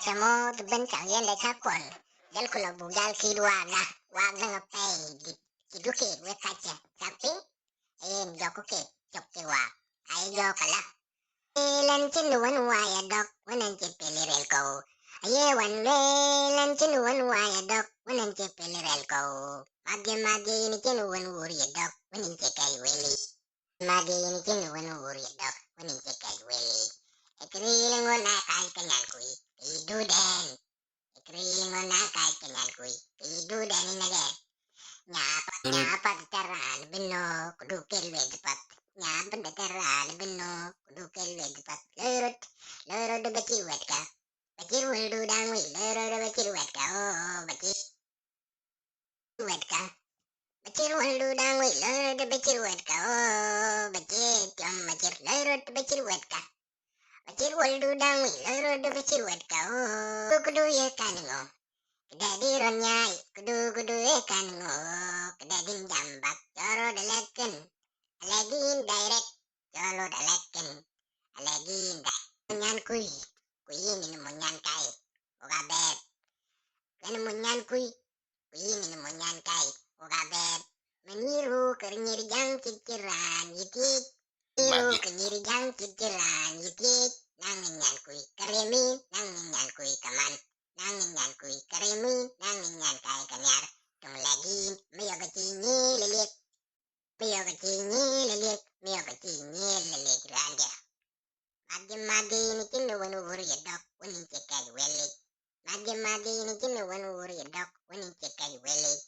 Chamo the ben changen le chakol. Del kula bugal kidwaga. Waga ngapay. Kiduke we kacha. Chapin. Ayen joko ke. Chokte wa. Ay jokala. Lan chinuan waya dok. Wanan chipili rel ko. Aye wan lan chinuan waya dok. Wanan chipili rel ko. Magi ni chinuan wuri dok. Wanin chikai weli. Magi ni chinuan wuri dok. Wanin chikai weli. Ikrilingon na kay kanyan kuy. Iduden. Ikrilingon na kay kanyan kuy. Iduden inagen. Nyapat teran bino kudukel wedpat. Nyapat teran bino kudukel wedpat. Lorot de beciwet ka. Beciwet du dangwi. Lorot de beciwet ka. Oh beciwet ka. Beciwet du dangwi. Lorot de beciwet ka. Oh becit jom macir. Lorot de beciwet ka. Bacir waldu dangwi, loro do bacir wad ka kudu ye kaningo. Kedadi ronyai, kudu ye kaningo. Kedading jambak, joro daleken. Alegin direct, jolo daleken. Alegin direct. Munyan kui ini munyan kai. Oga bet. Kan munyan kui ini munyan kai. Oga bet. Meniru kernyir jang ciciran yitik. Meniru kernyir jang ciciran yitik. Nanginyan kui karemi, nanginyan kui kaman, nanginyan kui karemi, nanginyan kai kanyar. Tung lagi, mayo kacinyi lilit, mayo kacinyi lilit, mayo kacinyi lilit randa. Magi ni kinu wanu wuri yadok, wanin cekai welit. Magi ni kinu wanu wuri yadok, wanin cekai welit.